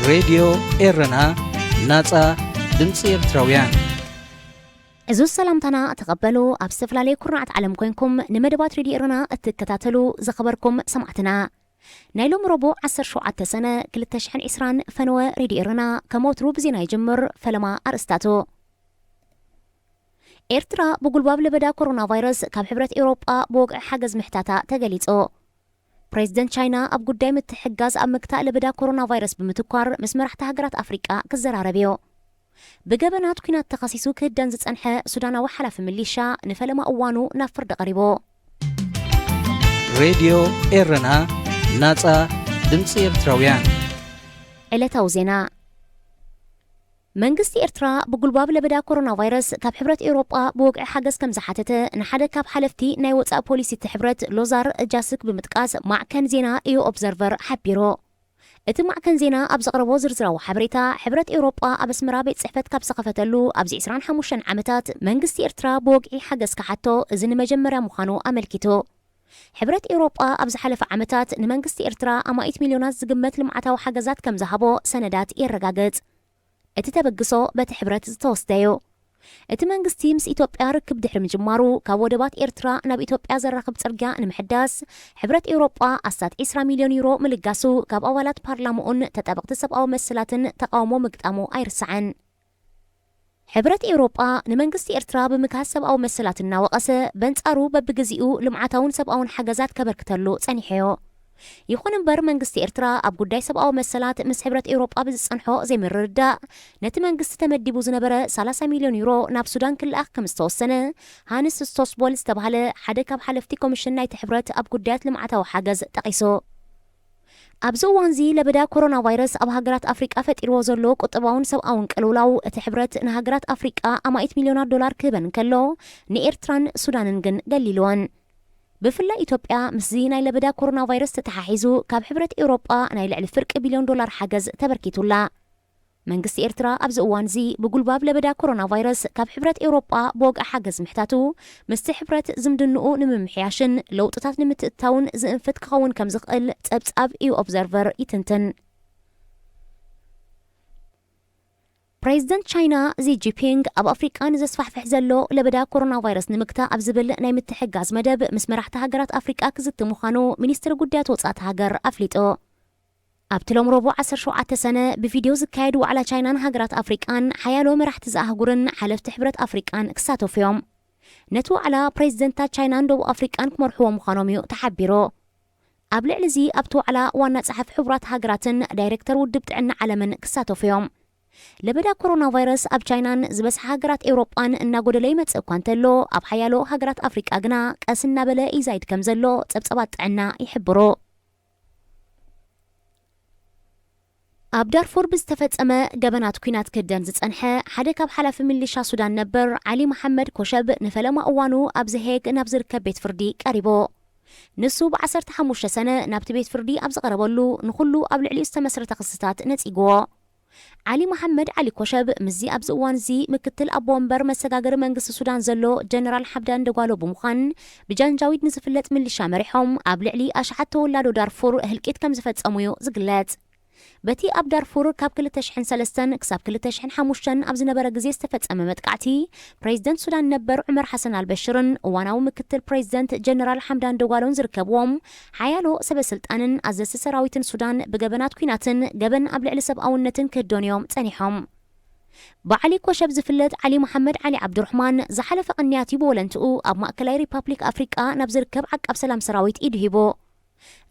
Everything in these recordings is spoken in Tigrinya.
ሬድዮ ኤረና ናጻ ድምፂ ኤርትራውያን እዙ ሰላምታና ተቀበሉ ኣብ ዝተፈላለዩ ኩርናዓት ዓለም ኮይንኩም ንመደባት ሬድዮ ኤረና እትከታተሉ ዘኸበርኩም ሰማዕትና ናይሎም ረቡዕ 17 ሰነ 2020 ፈነወ ሬድዮ ኤረና ከመወትሩ ብዜና ይጅምር ፈለማ አርእስታቱ ኤርትራ ብጉልባብ ለበዳ ኮሮና ቫይረስ ካብ ሕብረት ኤውሮጳ ብወግዒ ሓገዝ ምሕታታ ተገሊጹ ፕሬዚደንት ቻይና ኣብ ጉዳይ ምትሕጋዝ ኣብ ምክታእ ለበዳ ኮሮና ቫይረስ ብምትኳር ምስ መራሕቲ ሃገራት ኣፍሪቃ ክዘራረብዮ ብገበናት ኩናት ተኸሲሱ ክህደን ዝጸንሐ ሱዳናዊ ሓላፊ ሚሊሻ ንፈለማ እዋኑ ናብ ፍርዲ ቀሪቦ ሬድዮ ኤረና ናጻ ድምፂ ኤርትራውያን ዕለታዊ ዜና መንግስቲ ኤርትራ ብጉልባብ ለበዳ ኮሮና ቫይረስ ካብ ሕብረት ኤውሮጳ ብወግዒ ሓገዝ ከም ዝሓተተ ንሓደ ካብ ሓለፍቲ ናይ ወፃኢ ፖሊሲ ሕብረት ሎዛር ጃስክ ብምጥቃስ ማዕከን ዜና እዩ ኦብዘርቨር ሓቢሮ እቲ ማዕከን ዜና ኣብ ዘቕረቦ ዝርዝራዊ ሓበሬታ ሕብረት ኤውሮጳ ኣብ ኣስመራ ቤት ጽሕፈት ካብ ዝኸፈተሉ ኣብዚ 25 ዓመታት መንግስቲ ኤርትራ ብወግዒ ሓገዝ ክሓቶ እዚ ንመጀመርያ ምዃኑ ኣመልኪቱ ሕብረት ኤውሮጳ ኣብ ዝሓለፈ ዓመታት ንመንግስቲ ኤርትራ ኣማኢት ሚልዮናት ዝግመት ልምዓታዊ ሓገዛት ከም ዝሃቦ ሰነዳት የረጋግጽ እቲ ተበግሶ በቲ ሕብረት ዝተወስደዮ እቲ መንግስቲ ምስ ኢትዮጵያ ርክብ ድሕሪ ምጅማሩ ካብ ወደባት ኤርትራ ናብ ኢትዮጵያ ዘራኽብ ጽርግያ ንምሕዳስ ሕብረት ኤውሮጳ ኣስታት 20 ሚልዮን ዩሮ ምልጋሱ ካብ ኣባላት ፓርላማኡን ተጠበቕቲ ሰብኣዊ መስላትን ተቃውሞ ምግጣሙ ኣይርስዓን ሕብረት ኤውሮጳ ንመንግስቲ ኤርትራ ብምክሃስ ሰብኣዊ መስላት እናወቐሰ በንጻሩ በብግዚኡ ልምዓታውን ሰብኣውን ሓገዛት ከበርክተሉ ጸኒሕዮ ይኹን እምበር መንግስቲ ኤርትራ ኣብ ጉዳይ ሰብኣዊ መሰላት ምስ ሕብረት ኤውሮጳ ብዝጸንሖ ዘይምርርዳእ ነቲ መንግስቲ ተመዲቡ ዝነበረ 30 ሚልዮን ዩሮ ናብ ሱዳን ክልኣኽ ከም ዝተወሰነ ሃንስ ስቶስቦል ዝተባሃለ ሓደ ካብ ሓለፍቲ ኮሚሽን ናይቲ ሕብረት ኣብ ጉዳያት ልምዓታዊ ሓገዝ ጠቒሱ ኣብዚ እዋንዚ ለበዳ ኮሮና ቫይረስ ኣብ ሃገራት ኣፍሪቃ ፈጢርዎ ዘሎ ቁጠባውን ሰብኣውን ቅልውላው እቲ ሕብረት ንሃገራት ኣፍሪቃ ኣማኢት ሚልዮናት ዶላር ክህበን ከሎ ንኤርትራን ሱዳንን ግን ገሊልዎን ብፍላይ ኢትዮጵያ ምስዚ ናይ ለበዳ ኮሮና ቫይረስ ተተሓሒዙ ካብ ሕብረት ኤውሮጳ ናይ ልዕሊ ፍርቂ ቢልዮን ዶላር ሓገዝ ተበርኪቱላ መንግስቲ ኤርትራ ኣብዚ እዋን እዚ ብጉልባብ ለበዳ ኮሮና ቫይረስ ካብ ሕብረት ኤውሮጳ ብወግዒ ሓገዝ ምሕታቱ ምስቲ ሕብረት ዝምድንኡ ንምምሕያሽን ለውጥታት ንምትእታውን ዝእንፍት ክኸውን ከም ዝኽእል ጸብጻብ እዩ ኦብዘርቨር ይትንትን ፕሬዚደንት ቻይና ዚ ጂፒንግ ኣብ ኣፍሪቃ ንዘስፋሕፍሕ ዘሎ ለበዳ ኮሮና ቫይረስ ንምክታእ ኣብ ዝብል ናይ ምትሕጋዝ መደብ ምስ መራሕቲ ሃገራት ኣፍሪቃ ክዝቲ ምዃኑ ሚኒስትሪ ጉዳያት ወጻእቲ ሃገር ኣፍሊጡ ኣብቲ ሎም ረቡዕ 17 ሰነ ብቪድዮ ዝካየድ ዋዕላ ቻይናን ሃገራት ኣፍሪቃን ሓያሎ መራሕቲ ዝኣህጉርን ሓለፍቲ ሕብረት ኣፍሪቃን ክሳተፉ እዮም ነቲ ዋዕላ ፕሬዚደንታት ቻይናን ደቡብ ኣፍሪቃን ክመርሕዎ ምዃኖም እዩ ተሓቢሩ ኣብ ልዕሊ እዚ ኣብቲ ዋዕላ ዋና ጸሓፊ ሕቡራት ሃገራትን ዳይሬክተር ውድብ ጥዕና ዓለምን ክሳተፉ እዮም ለበዳ ኮሮና ቫይረስ ኣብ ቻይናን ዝበስሐ ሃገራት ኤውሮጳን እናጎደለ ይመጽእ እኳ እንተሎ ኣብ ሓያሎ ሃገራት ኣፍሪቃ ግና ቀስ እናበለ ይዛይድ ከም ዘሎ ጸብጸባት ጥዕና ይሕብሩ ኣብ ዳርፉር ብዝተፈጸመ ገበናት ኩናት ክህደን ዝጸንሐ ሓደ ካብ ሓላፊ ሚሊሻ ሱዳን ነበር ዓሊ መሐመድ ኮሸብ ንፈለማ እዋኑ ኣብ ዘሄግ ናብ ዝርከብ ቤት ፍርዲ ቀሪቦ ንሱ ብ15 ሰነ ናብቲ ቤት ፍርዲ ኣብ ዝቐረበሉ ንኹሉ ኣብ ልዕሊኡ ዝተመስረተ ክስታት ነጺግዎ ዓሊ መሐመድ ዓሊ ኮሸብ ምዚ ኣብዚ እዋን እዚ ምክትል ኣቦ ወንበር መሰጋገሪ መንግስቲ ሱዳን ዘሎ ጀነራል ሓብዳን ደጓሎ ብምዃን ብጃንጃዊድ ንዝፍለጥ ሚሊሻ መሪሖም ኣብ ልዕሊ ኣሽሓት ተወላዶ ዳርፉር ህልቂት ከም ዝፈጸሙ እዩ ዝግለጽ በቲ ኣብ ዳርፉር ካብ 2003 ክሳብ 2005 ኣብ ዝነበረ ግዜ ዝተፈጸመ መጥቃዕቲ ፕሬዚደንት ሱዳን ነበር ዑመር ሓሰን አልበሽርን እዋናዊ ምክትል ፕሬዚደንት ጀነራል ሓምዳን ደጓሎን ዝርከብዎም ሓያሎ ሰበስልጣንን ኣዘዝቲ ሰራዊትን ሱዳን ብገበናት ኩናትን ገበን ኣብ ልዕሊ ሰብኣውነትን ክህዶንዮም ጸኒሖም ብዓሊ ኮሸብ ዝፍለጥ ዓሊ መሐመድ ዓሊ ዓብዱርሕማን ዝሓለፈ ቅንያት ብወለንትኡ ኣብ ማእከላይ ሪፓብሊክ ኣፍሪቃ ናብ ዝርከብ ዓቃብ ሰላም ሰራዊት ይድሂቦ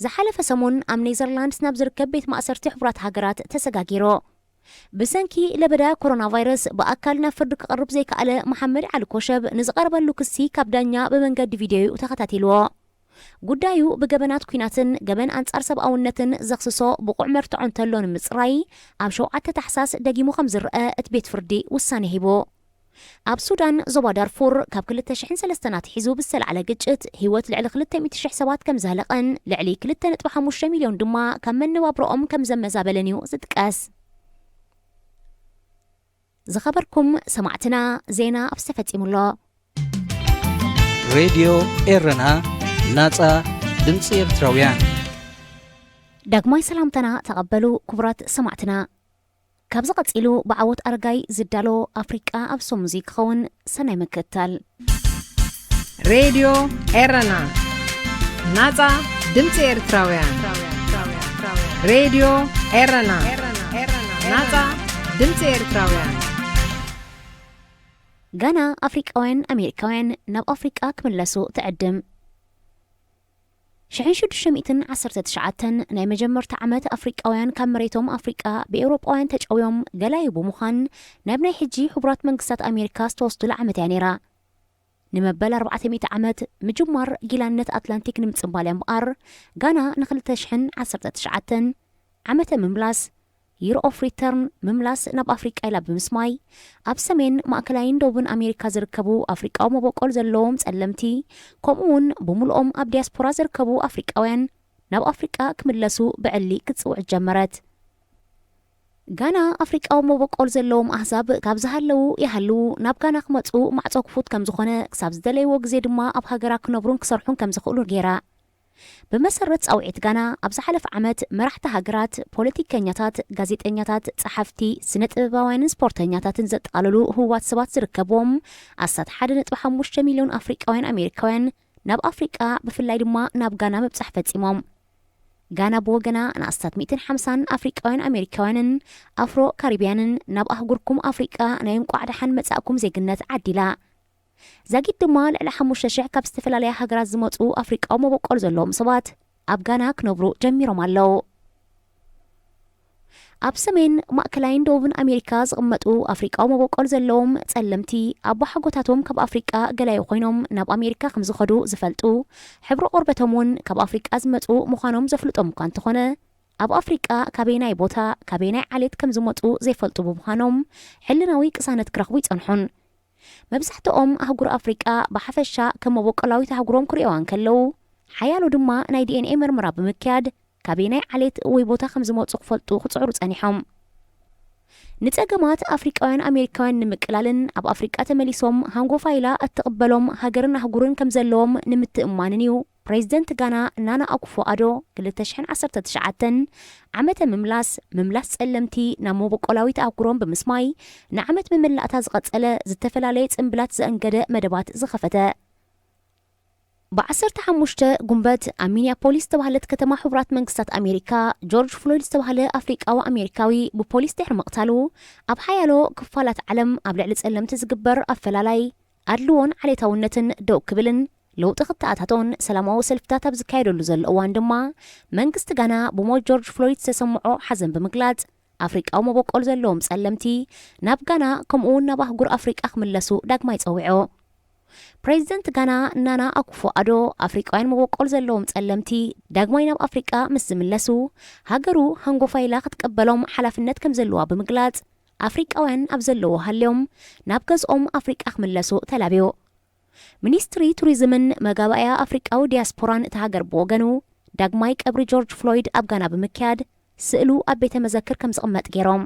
ዝሓለፈ ሰሙን ኣብ ኔዘርላንድስ ናብ ዝርከብ ቤት ማእሰርቲ ሕቡራት ሃገራት ተሰጋጊሮ ብሰንኪ ለበዳ ኮሮና ቫይረስ ብኣካል ናብ ፍርዲ ክቐርብ ዘይከኣለ መሐመድ ዓሊ ኮሸብ ንዝቐረበሉ ክሲ ካብ ዳኛ ብመንገዲ ቪድዮ ተኸታቲልዎ ጉዳዩ ብገበናት ኩናትን ገበን አንጻር ሰብኣውነትን ዘኽስሶ ብቑዕ መርትዖ እንተሎ ንምጽራይ ኣብ 7 ታሕሳስ ደጊሙ ከም ዝርአ እቲ ቤት ፍርዲ ውሳነ ሂቦ ኣብ ሱዳን ዞባ ዳርፉር ካብ 2003 ናትሒዙ ብዝተለዓለ ግጭት ህይወት ልዕሊ 200,000 ሰባት ከም ዝህለቐን ልዕሊ 2.5 ሚልዮን ድማ ካብ መነባብሮኦም ከም ዘመዛበለን እዩ ዝጥቀስ ዝኸበርኩም ሰማዕትና ዜና ኣብ ዝተፈጺሙሎ ሬድዮ ኤረና ናጻ ድምፂ ኤርትራውያን ዳግማይ ሰላምተና ተቐበሉ ክቡራት ሰማዕትና ካብዚ ቀፂሉ ብዓወት ኣረጋይ ዝዳሎ ኣፍሪቃ ኣብ ሶም ሙዚክ ኸውን ሰናይ መከታል ሬድዮ ኤረና ናጻ ድምፂ ኤርትራውያን ሬድዮ ኤረና ናጻ ድምፂ ኤርትራውያን ጋና ኣፍሪቃውያን ኣሜሪካውያን ናብ ኣፍሪቃ ክምለሱ ትዕድም 1619 ናይ መጀመርታ ዓመት ኣፍሪቃውያን ካብ መሬቶም ኣፍሪቃ ብኤውሮጳውያን ተጨውዮም ገላዩ ብምዃን ናብ ናይ ሕጂ ሕቡራት መንግስታት ኣሜሪካ ዝተወስዱሉ ዓመት እያ ነይራ ንመበል 400 ዓመት ምጅማር ጊላነት ኣትላንቲክ ንምጽምባል እምበኣር ጋና ን2019 ዓመተ ምምላስ Year of Return ምምላስ ናብ ኣፍሪቃ ኢላ ብምስማይ ኣብ ሰሜን ማእከላይን ደቡብን ኣሜሪካ ዝርከቡ ኣፍሪቃዊ መበቆል ዘለዎም ጸለምቲ ከምኡውን ብምልኦም ኣብ ዲያስፖራ ዝርከቡ ኣፍሪቃውያን ናብ ኣፍሪቃ ክምለሱ ብዕሊ ክትጽውዕ ጀመረት ጋና ኣፍሪቃዊ መበቆል ዘለዎም ኣህዛብ ካብ ዝሃለው ይሃልው ናብ ጋና ክመጹ ማዕጾ ክፉት ከም ዝኾነ ክሳብ ዝደለይዎ ግዜ ድማ ኣብ ሃገራ ክነብሩን ክሰርሑን ከም ዝኽእሉ ገይራ بمسرت ጻውዒት ጋና ኣብ ዝሓለፈ ዓመት መራሕቲ ሃገራት ፖለቲከኛታት ጋዜጠኛታት ጸሓፍቲ ስነ-ጥበባውያንን ስፖርተኛታትን ዘጠቓለሉ ህዋት ሰባት ዝርከብዎም 1.5 ሚልዮን ኣፍሪቃውያን ኣሜሪካውያን ናብ ኣፍሪቃ ብፍላይ ድማ ናብ ጋና ምብጻሕ ፈጺሞም ጋና ብወገና ንኣስታት 150 ኣፍሪቃውያን ኣሜሪካውያንን ኣፍሮ ካሪቢያንን ናብ ኣህጉርኩም ኣፍሪቃ ናይ እንቋዕዳሓን መጻእኩም ዜግነት ዓዲላ زاگید دمال علی حموشش کاب استفلالی هاگراز زماتو آفریقا و مبکر زلهم سبات افغانا کنبرو جمیرو مالو ابسمین ماکلاین دوبن امریکا زغمتو آفریقا و مبکر زلهم سلمتی ابو حقوقاتهم کاب آفریقا گلای خوینم ناب امریکا خمز خدو زفلتو حبر قربتمون کاب آفریقا زمتو مخانم زفلتم کان تخونه اب آفریقا کابینای بوتا کابینای علیت کم زمتو زفلتو بمخانم حلناوی کسانت کرخویت انحن مبزحتهم أهجر أفريقيا بحفشة كم وقلاوي تهجرهم كريوان كلو حيالو دما ناي دي ان اي مرمرة بمكياد كابيناي عليت ويبوتا 500 صقفلتو خصعروت أنيحهم نتاقمات أفريقيان أمريكان نمكلالن أب أفريقيا تمليسهم هانغو فايلا أتقبلهم هاجرن هجرن كم زلهم نمت أمانيو بريزيدنت غانا نانا أكفو أدو كل تشحن 19 عمت مملاس سلمتي نامو بقلاوي تأكرون بمسماي نعمت مملأ تازغط ألا زتفلاليت انبلات زأنقدة مدبات زخفتا بعصر تحمشت قنبات أمينيا بوليس توهلت كتما حبرات منقصات أمريكا جورج فلويد توهل أفريقا وأمريكاوي ببوليس تحر مقتالو أب حيالو كفالات علم أبلع لتسلم تزقبر أفلالي أدلون علي تاونتن دو كبلن لو تخطأتاتون سلامو سلفتات بزكايدو لزل أوان دما منقصت غانا بمو جورج فلويد سسمعو حزن بمقلات أفريقا ومبوكول زلوم سألمتي ناب غانا كمون نباهجور أفريقا خملسو داك ما يتسوعو بريزيدنت غانا نانا أكفو أدو أفريقاين مبوكول زلوم سألمتي داك ما يناب أفريقا مسملسو هاجرو هنغو فايلا قبلهم حلافنت كم زلوها بمقلات أفريقاوين أبزلوها هاليوم ناب غزهم أفريقا خملسو تلابيو ሚኒስትሪ ቱሪዝምን መጋባእያ ኣፍሪቃዊ ዲያስፖራን ተሃገር ብወገኑ ዳግማይ ቀብሪ ጆርጅ ፍሎይድ ኣብ ጋና ብምክያድ ስእሉ ኣብ ቤተ መዘክር ከም ዝቕመጥ ገይሮም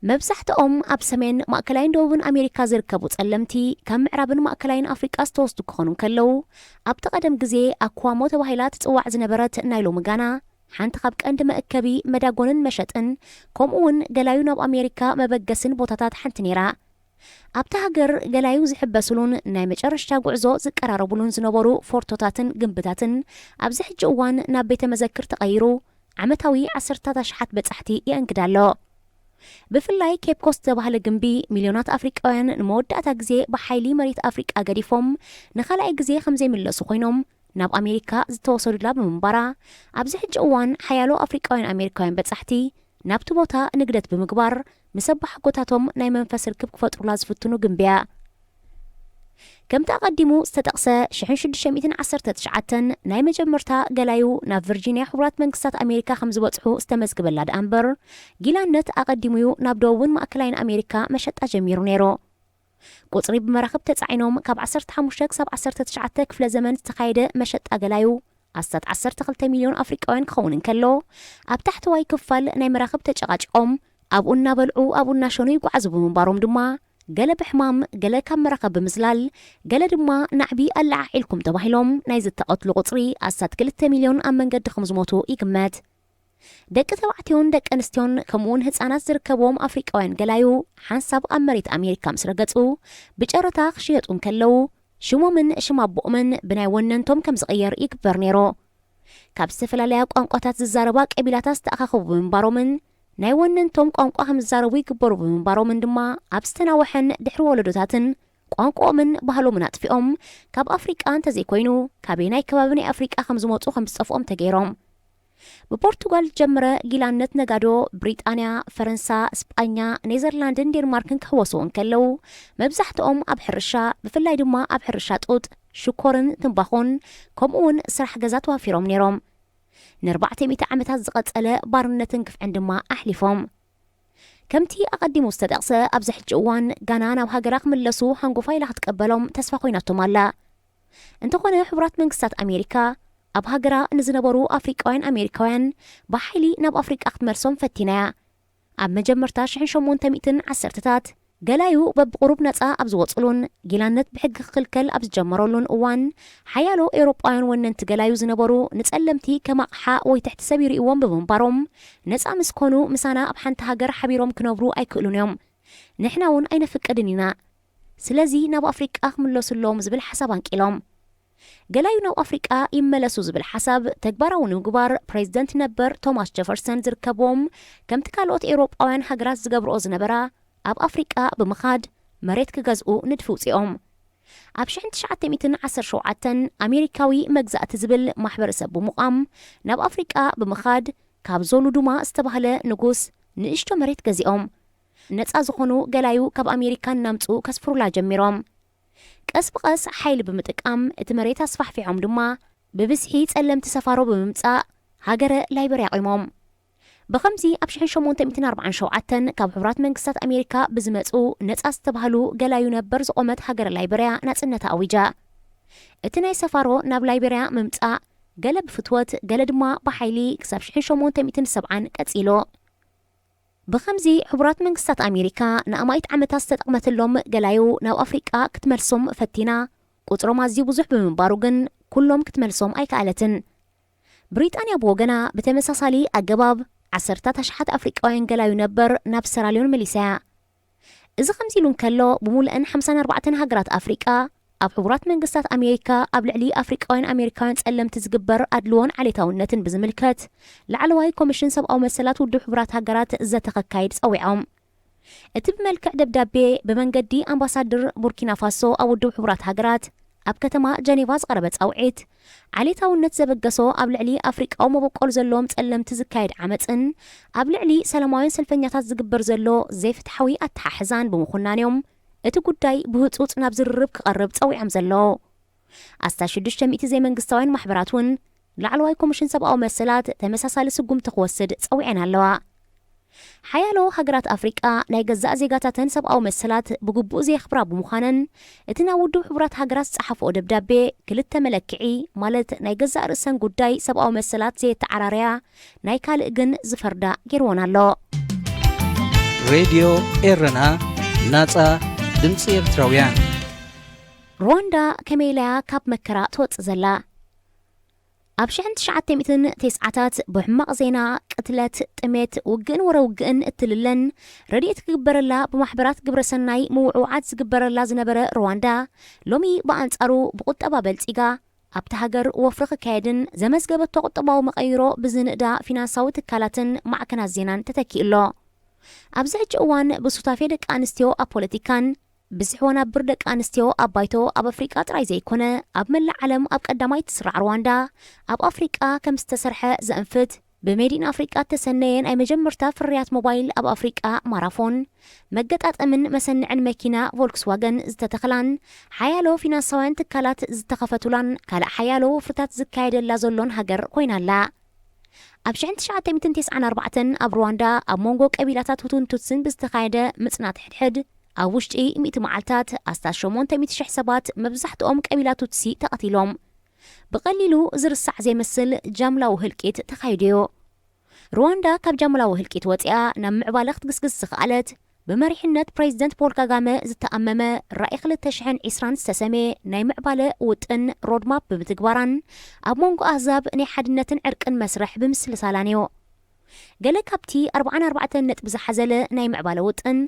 መብዛሕትኦም ኣብ ሰሜን ማእከላይን ደቡብን ኣሜሪካ ዝርከቡ ጸለምቲ ካብ ምዕራብን ማእከላይን ኣፍሪቃ ዝተወስዱ ክኾኑ ከለው ኣብቲ ቀደም ግዜ ኣኳሞ ተባሂላ ትጽዋዕ ዝነበረት ናይ ሎሚ ጋና ሓንቲ ካብ ቀንዲ መእከቢ መዳጎንን መሸጥን ከምኡውን ገላዩ ናብ ኣሜሪካ መበገስን ቦታታት ሓንቲ ነይራ ኣብታ ሃገር ገላዩ ዝሕበስሉን ናይ መጨረሻ ጉዕዞ ዝቀራረቡሉን ዝነበሩ ፎርቶታትን ግንብታትን ኣብዚ ሕጂ እዋን ናብ ቤተ መዘክር ተቐይሩ ዓመታዊ 10,000 በጻሕቲ የእንግዳሎ ብፍላይ ኬፕ ኮስት ዝተባህለ ግንቢ ሚልዮናት ኣፍሪቃውያን ንመወዳእታ ግዜ ብሓይሊ መሬት ኣፍሪቃ ገዲፎም ንኻልኣይ ግዜ ከም ዘይምለሱ ኮይኖም ናብ ኣሜሪካ ዝተወሰዱላ ብምንባራ ኣብዚ ሕጂ እዋን ሓያሎ ኣፍሪቃውያን ኣሜሪካውያን በጻሕቲ ናብቲ ቦታ ንግደት ብምግባር مسبح قطعتهم نايمن فسر كيف كفتروا لازفتنو جنبيا كم تقدموا استتقسى شحن شد شميتين 19 نايمن جمرتا جلايو نا فيرجينيا حبرات منقصات أمريكا 5 وصحو استمزق بلاد أمبر جيلانت أقدموا نابدوون مأكلاين أمريكا مشت أجميرو نيرو قطري بمراخب تتعينهم كاب 15 سب 19 كفل زمن تقايدة مشت أجلايو أستات 10 مليون أفريقيين خونن كلو أب تحت واي كفال نايم مراخب تجاجقهم أبونا بلعو أبونا شوني يقعزو بمباروم دما قال بحمام قال كم رقب بمزلال قال دما نعبي ألع إلكم تباهلهم نايزة تقتلو قطري أسات 3 مليون أمن قد 500 إيكمات ደቂ ተባዕትዮን ደቂ ኣንስትዮን ከምኡውን ህፃናት ዝርከብዎም ኣፍሪቃውያን ገላዩ ሓንሳብ ኣብ መሬት ኣሜሪካ ምስ ረገጹ ብጨረታ ክሽየጡን ከለው ሽሞምን ሽማቦኦምን ብናይ ወነንቶም ከም ዝቕየር ይግበር ነይሩ። ካብ ዝተፈላለያ ቋንቋታት ዝዛረባ ቀቢላታት ዝተኣኻኸቡ ብምንባሮምን ናይ ወነንቶም ቋንቋ ከም ዝዛረቡ ይግበሩ ብምንባሮምን ድማ ኣብ ዝተናወሐን ድሕሪ ወለዶታትን ቋንቋኦምን ባህሎምን ኣጥፊኦም ካብ ኣፍሪቃ እንተዘይኮይኑ ካበይ ናይ ከባቢ ናይ ኣፍሪቃ ከም ዝመፁ ከም ዝፀፍኦም ተገይሮም። ብፖርቱጋል ጀመረ ጊላነት ነጋዶ ብሪጣንያ፣ ፈረንሳ፣ እስጳኛ፣ ኔዘርላንድን ዴንማርክን ክሕወስዎን ከለው መብዛሕትኦም ኣብ ሕርሻ ብፍላይ ድማ ኣብ ሕርሻ ጡጥ፣ ሽኮርን ትንባኾን ከምኡውን ስራሕ ገዛ ተዋፊሮም ነይሮም። ን400 ዓመታት ዝቐጸለ ባርነትን ክፍዕን ድማ ኣሕሊፎም። ከምቲ ኣቐዲሙ ዝተጠቕሰ ኣብ ዝሕጂ እዋን ጋና ናብ ሃገራ ክምለሱ ሃንጎፋ ኢላ ክትቀበሎም ተስፋ ኮይናቶም ኣላ። እንተኾነ ሕቡራት መንግስታት ኣሜሪካ ኣብ ሃገራ ንዝነበሩ ኣፍሪቃውያን ኣሜሪካውያን ብሓይሊ ናብ ኣፍሪቃ ክትመልሶም ፈቲናያ። ኣብ መጀመርታ 1810ታት ገላዩ በብቁሩብ ነፃ ኣብ ዝወፅሉን ጊላነት ብሕጊ ክክልከል ኣብ ዝጀመረሉን እዋን ሓያሎ ኤውሮጳውያን ወነንቲ ገላዩ ዝነበሩ ንጸለምቲ ከም ኣቕሓ ወይ ትሕቲ ሰብ ይርእዎም ብምንባሮም ነፃ ምስ ኮኑ ምሳና ኣብ ሓንቲ ሃገር ሓቢሮም ክነብሩ ኣይክእሉን እዮም፣ ንሕና እውን ኣይነፍቅድን ኢና፣ ስለዚ ናብ ኣፍሪቃ ክምለሱሎም ዝብል ሓሳብ አንቂሎም። ገላዩ ናብ ኣፍሪቃ ይመለሱ ዝብል ሓሳብ ተግባራዊ ንምግባር ፕሬዚደንት ነበር ቶማስ ጀፈርሰን ዝርከብዎም ከምቲ ካልኦት ኤውሮጳውያን ሃገራት ዝገብርኦ ዝነበራ ኣብ ኣፍሪቃ ብምኻድ መሬት ክገዝኡ ንድፊ ውፅኦም። ኣብ 1917 ኣሜሪካዊ መግዛእቲ ዝብል ማሕበረሰብ ብምቋም ናብ ኣፍሪቃ ብምኻድ ካብ ዞሉ ድማ ዝተባህለ ንጉስ ንእሽቶ መሬት ገዚኦም። ነፃ ዝኾኑ ገላዩ ካብ ኣሜሪካ ናምፁ ከስፍሩላ ጀሚሮም። ቀስ ብቐስ ሓይሊ ብምጥቃም እቲ መሬት ኣስፋሕፊሖም ድማ ብብዝሒ ጸለምቲ ሰፋሮ ብምምጻእ ሃገረ ላይበርያ ቆይሞም። ብኸምዚ ኣብ 1847 ካብ ሕቡራት መንግስታት ኣሜሪካ ብዝመፁ ነፃ ዝተባህሉ ገላዩ ነበር ዝቆመት ሃገረ ላይበርያ ናጽነታ ኣዊጃ። እቲ ናይ ሰፋሮ ናብ ላይበርያ ምምጻእ ገለ ብፍትወት ገለ ድማ ብሓይሊ ክሳብ 1870 ቀጺሎ። ብኸምዚ ሕቡራት መንግስታት ኣሜሪካ ንኣማይት ዓመታት ዝተጠቕመትሎም ገላዩ ናብ ኣፍሪቃ ክትመልሶም ፈቲና ቁጥሮም ኣዝዩ ብዙሕ ብምንባሩ ግን ኩሎም ክትመልሶም ኣይከኣለትን። ብሪጣንያ ብወገና ብተመሳሳሊ ኣገባብ 10,000 ኣፍሪቃውያን ገላዩ ነበር ናብ ሰራሊዮን መሊስያ። እዚ ከምዚ ኢሉ እንከሎ ብሙሉአን 54 ሃገራት ኣፍሪቃ ኣብ ሕቡራት መንግስታት ኣሜሪካ ኣብ ልዕሊ ኣፍሪቃውያን ኣሜሪካውያን ጸለምቲ ዝግበር ኣድልዎን ዓሌታውነትን ብዝምልከት ላዕለዋይ ኮሚሽን ሰብኣዊ መሰላት ውድብ ሕቡራት ሃገራት ዘተኸካይድ ጸዊዖም። እቲ ብመልክዕ ደብዳቤ ብመንገዲ ኣምባሳደር ቡርኪና ፋሶ ኣብ ውድብ ሕቡራት ሃገራት ኣብ ከተማ ጀኔቫ ዝቐረበ ጻውዒት ዓሌታውነት ዘበገሶ ኣብ ልዕሊ ኣፍሪቃዊ መበቆል ዘለዎም ጸለምቲ ዝካየድ ዓመፅን ኣብ ልዕሊ ሰላማውያን ሰልፈኛታት ዝግበር ዘሎ ዘይፍትሓዊ ኣተሓሕዛን ብምኹናንዮም እቲ ጉዳይ ብህፁፅ ናብ ዝርርብ ክቐርብ ጸዊዖም ዘለዎ። ኣስታ 600 ዘይመንግስታውያን ማሕበራት እውን ላዕለዋይ ኮሚሽን ሰብኣዊ መሰላት ተመሳሳሊ ስጉምቲ ክወስድ ጸዊዐን ኣለዋ። ሓያሎ ሃገራት ኣፍሪቃ ናይ ገዛእ ዜጋታተን ሰብኣዊ መሰላት ብግቡእ ዘየኽብራ ብምዃነን እቲ ናብ ውድብ ሕቡራት ሃገራት ዝጸሓፍኦ ደብዳቤ ክልተ መለክዒ ማለት ናይ ገዛእ ርእሰን ጉዳይ ሰብኣዊ መሰላት ዘየተዓራርያ ናይ ካልእ ግን ዝፈርዳ ገይርዎን ኣሎ። ሬድዮ ኤረና ናጻ ድምፂ ኤርትራውያን። ሩዋንዳ ከመይለያ ካብ መከራ ትወፅእ ዘላ። ኣብ 1990ታት ብሕማቕ ዜና ቅትለት፣ ጥሜት፣ ውግእን ወረውግእን እትልለን ረድኤት ክግበረላ ብማሕበራት ግብረሰናይ ምውዕውዓት ዝግበረላ ዝነበረ ሩዋንዳ ሎሚ ብኣንጻሩ ብቁጠባ በልፂጋ ኣብቲ ሃገር ወፍሪ ክካየድን ዘመዝገበቶ ቁጠባዊ መቐይሮ ብዝንእዳ ፊናንሳዊ ትካላትን ማዕከናት ዜናን ተተኪእሎ። ኣብዚ ሕጂ እዋን ብሱታፌ ደቂ ኣንስትዮ ኣብ ፖለቲካን ብዝሕ ወናብር ደቂ ኣንስትዮ ኣብ ባይቶ ኣብ ኣፍሪቃ ጥራይ ዘይኮነ ኣብ መላእ ዓለም ኣብ ቀዳማይ ትስራዕ ሩዋንዳ ኣብ ኣፍሪቃ ከም ዝተሰርሐ ዘእንፍት ብሜዲን ኣፍሪቃ ተሰነየ ናይ መጀመርታ ፍርያት ሞባይል ኣብ ኣፍሪቃ ማራፎን መገጣጠምን መሰንዕን መኪና ቮልክስዋገን ዝተተኽላን ሓያሎ ፊናንሳውያን ትካላት ዝተኸፈቱላን ካልእ ሓያሎ ወፍርታት ዝካየደላ ዘሎን ሃገር ኮይናላ። ኣብ 1994 ኣብ ሩዋንዳ ኣብ መንጎ ቀቢላታት ሁቱን ቱትስን ብዝተኻየደ ምጽናት ሕድሕድ ኣብ ውሽጢ 100 መዓልታት ኣስታ 800,000 ሰባት መብዛሕትኦም ቀቢላ ቱትሲ ተቐቲሎም ብቐሊሉ ዝርሳዕ ዘይመስል ጃምላዊ ህልቂት ተኻይድዮ። ሩዋንዳ ካብ ጃምላዊ ህልቂት ወፂኣ ናብ ምዕባለ ክትግስግስ ዝኽኣለት ብመሪሕነት ፕሬዚደንት ፖል ካጋሜ ዝተኣመመ ራእይ 2020 ዝተሰመየ ናይ ምዕባለ ውጥን ሮድማፕ ብምትግባራን ኣብ መንጎ ኣህዛብ ናይ ሓድነትን ዕርቅን መስርሕ ብምስልሳላን እዩ። ገለ ካብቲ 44 ነጥቢ ዝሓዘለ ናይ ምዕባለ ውጥን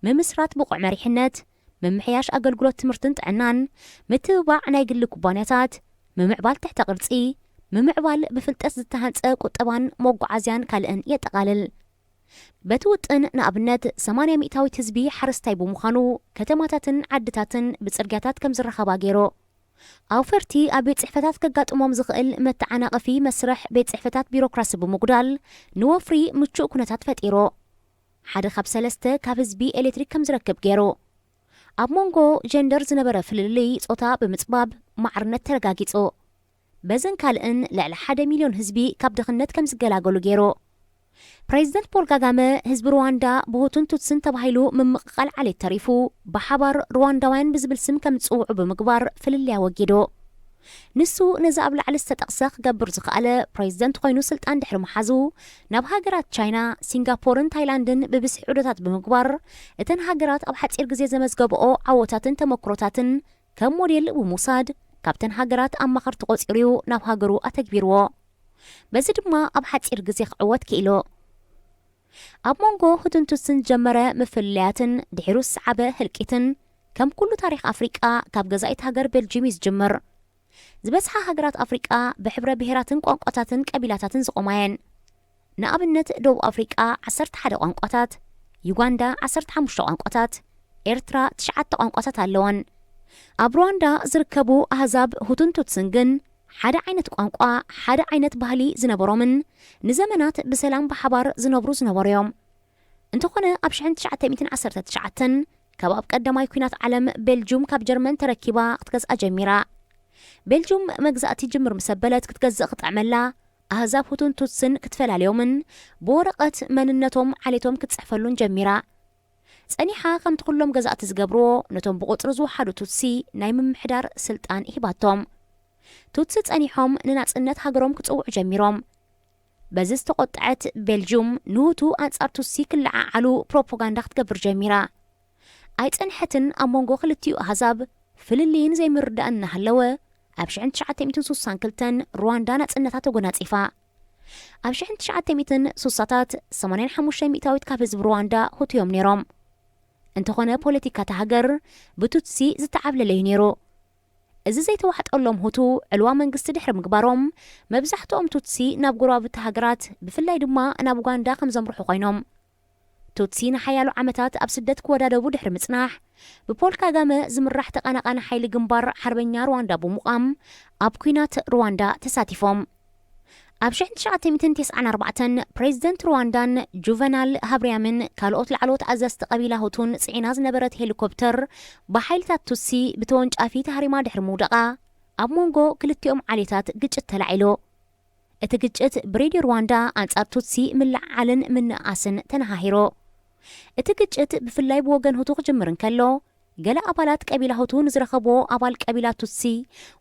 ምምስራት ብቑዕ መሪሕነት ምምሕያሽ ኣገልግሎት ትምህርትን ጥዕናን ምትብባዕ ናይ ግሊ ኩባንያታት ምምዕባል ትሕተ ቅርጺ ምምዕባል ብፍልጠት ዝተሃንጸ ቁጠባን መጓዓዝያን ካልእን የጠቓልል በቲ ውጥን ንኣብነት 80 ሚእታዊት ህዝቢ ሓረስታይ ብምዃኑ ከተማታትን ዓድታትን ብጽርግያታት ከም ዝረኸባ ገይሩ ኣውፈርቲ ኣብ ቤት ጽሕፈታት ከጋጥሞም ዝኽእል መተዓናቐፊ መስርሕ ቤት ጽሕፈታት ቢሮክራሲ ብምጉዳል ንወፍሪ ምቹእ ኩነታት ፈጢሩ ሓደ ካብ 3 ካብ ህዝቢ ኤሌክትሪክ ከም ዝረክብ ገይሩ ኣብ መንጎ ጀንደር ዝነበረ ፍልልይ ጾታ ብምጽባብ ማዕርነት ተረጋጊጹ በዘን ካልእን ልዕሊ 1 ሚልዮን ህዝቢ ካብ ድኽነት ከም ዝገላገሉ ገይሩ ፕሬዚደንት ፖል ካጋሜ ህዝቢ ሩዋንዳ ብሁቱን ቱትስን ተባሂሉ ምምቕቓል ዓሌት ተሪፉ ብሓባር ሩዋንዳውያን ብዝብል ስም ከም ዝጽውዑ ብምግባር ፍልልያ ወጊዱ ንሱ ነዚ ኣብ ላዕሊ ዝተጠቕሰ ክገብር ዝኽኣለ ፕሬዚደንት ኮይኑ ስልጣን ድሕሪ መሓዙ ናብ ሃገራት ቻይና ሲንጋፖርን ታይላንድን ብብስሒ ዑደታት ብምግባር እተን ሃገራት ኣብ ሓፂር ግዜ ዘመዝገብኦ ዓወታትን ተመክሮታትን ከም ሞዴል ብምውሳድ ካብተን ሃገራት ኣማኸርቲ ቆፂሩ ናብ ሃገሩ ኣተግቢርዎ በዚ ድማ ኣብ ሓፂር ግዜ ክዕወት ክኢሉ ኣብ መንጎ ሁቱን ቱትስን ጀመረ ምፍልያትን ድሒሩ ዝሰዓበ ህልቂትን ከም ኩሉ ታሪክ ኣፍሪቃ ካብ ገዛኢት ሃገር ቤልጅየም ዝጅምር ዝበዝሓ ሃገራት ኣፍሪቃ ብሕብረ ብሄራትን ቋንቋታትን ቀቢላታትን ዝቆማየን ንኣብነት ደቡብ ኣፍሪቃ 11 ቋንቋታት ዩጋንዳ 15 ቋንቋታት ኤርትራ 9 ቋንቋታት ኣለወን ኣብ ሩዋንዳ ዝርከቡ ኣህዛብ ሁቱን ቱትስን ግን ሓደ ዓይነት ቋንቋ ሓደ ዓይነት ባህሊ ዝነበሮምን ንዘመናት ብሰላም ብሓባር ዝነበሩ እዮም እንተኾነ ኣብ 1919 ካብ ኣብ ቀዳማይ ኩናት ዓለም ቤልጅየም ካብ ጀርመን ተረኪባ ክትገዝኣ ጀሚራ ቤልጅየም መግዛእቲ ጅምር ምሰበለት ክትገዝእ ክትዕመላ ኣህዛብ ሁቱን ቱትስን ክትፈላለዮምን ብወረቐት መንነቶም ዓሌቶም ክትጽሕፈሉን ጀሚራ ጸኒሓ ከምቲ ኩሎም ገዛእቲ ዝገብርዎ ነቶም ብቁፅሪ ዝወሓዱ ቱትሲ ናይ ምምሕዳር ስልጣን ሂባቶም ቱትሲ ጸኒሖም ንናጽነት ሃገሮም ክጽውዑ ጀሚሮም በዚ ዝተቆጥዐት ቤልጅየም ንሁቱ ኣንጻር ቱትሲ ክለዓዓሉ ፕሮፓጋንዳ ክትገብር ጀሚራ ኣይጸንሐትን ኣብ መንጎ ክልቲኡ ኣህዛብ ፍልልይን ዘይምርዳእን እናሃለወ ኣብ 1962 ሩዋንዳ ናጽነታ ተጎናጺፋ ኣብ 1960ታት 85 ሚእታዊት ካብ ህዝቢ ሩዋንዳ ሁቱ እዮም ነይሮም እንተኾነ ፖለቲካታ ሃገር ብቱትሲ ዝተዓብለለ እዩ ነይሩ እዚ ዘይተዋሕጠሎም ሁቱ ዕልዋ መንግስቲ ድሕሪ ምግባሮም መብዛሕትኦም ቱትሲ ናብ ጎረባብቲ ሃገራት ብፍላይ ድማ ናብ ኡጋንዳ ከም ዘምርሑ ኮይኖም ቱትሲ ንሓያሉ ዓመታት ኣብ ስደት ክወዳደቡ ድሕሪ ምጽናሕ ብፖል ካጋሜ ዝምራሕ ተቐናቃኒ ሓይሊ ግንባር ሓርበኛ ሩዋንዳ ብምቋም ኣብ ኩናት ሩዋንዳ ተሳቲፎም ኣብ 1994 ፕሬዚደንት ሩዋንዳን ጁቨናል ሃብርያምን ካልኦት ላዕለዎት ኣዘዝቲ ቀቢላ ሁቱን ጽዒና ዝነበረት ሄሊኮፕተር ብሓይልታት ቱትሲ ብተወንጫፊ ተሃሪማ ድሕሪ ምውደቓ ኣብ መንጎ ክልቲኦም ዓሌታት ግጭት ተላዒሉ እቲ ግጭት ብሬድዮ ሩዋንዳ ኣንጻር ቱትሲ ምልዓልን ምንኣስን ተነሃሂሩ እቲ ግጭት ብፍላይ ብወገን ሁቱ ክጅምር እንከሎ ገለ ኣባላት ቀቢላ ሁቱ ንዝረኸብዎ ኣባል ቀቢላ ቱትሲ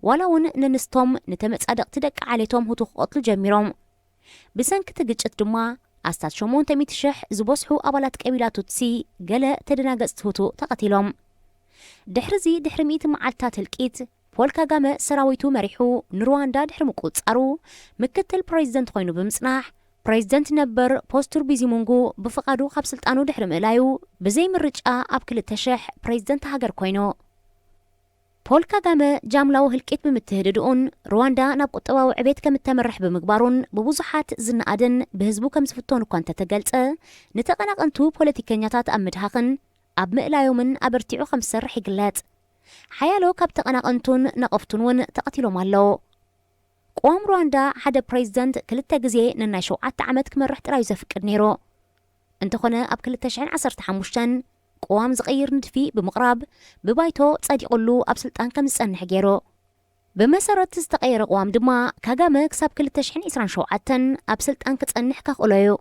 ዋላ እውን ንንስቶም ንተመጻደቕቲ ደቂ ዓሌቶም ሁቱ ክቆትሉ ጀሚሮም ብሰንኪ እቲ ግጭት ድማ ኣስታት 800,000 ዝበስሑ ኣባላት ቀቢላ ቱትሲ ገለ ተደናገጽቲ ሁቱ ተቐቲሎም ድሕሪዚ ድሕሪ 100 መዓልታት ህልቂት ፖል ካጋሜ ሰራዊቱ መሪሑ ንሩዋንዳ ድሕሪ ምቁፅጻሩ ምክትል ፕሬዚደንት ኮይኑ ብምጽናሕ ፕሬዚደንት ነበር ፖስተር ቢዚሙንጉ ብፍቓዱ ካብ ስልጣኑ ድሕሪ ምእላዩ ብዘይ ምርጫ ኣብ 2000 ፕሬዚደንት ሃገር ኮይኑ ፖል ካጋሜ ጃምላዊ ህልቂት ብምትህድድኡን ሩዋንዳ ናብ ቁጠባዊ ዕቤት ከም እተመርሕ ብምግባሩን ብብዙሓት ዝነኣድን ብህዝቡ ከም ዝፍቶን እኳ እንተተገልጸ ንተቐናቐንቱ ፖለቲከኛታት ኣብ ምድሃኽን ኣብ ምእላዮምን ኣበርቲዑ ከም ዝሰርሕ ይግለጽ ሓያሎ ካብ ተቐናቐንቱን ነቐፍቱን እውን ተቐቲሎም ኣለዉ قوام رواندا حدا بريزيدنت كلتا جزي نناي 7 عامات كمرح تراي زفقد نيرو انتخونه اب كلتا 2015 قوام زغير ندفي بمقراب ببايتو تصديقلو اب سلطان كم زصنح غيرو بمسرت تستقير قوام دما كاغامه كساب كلتا 2027 اب سلطان كتصنح كخلويو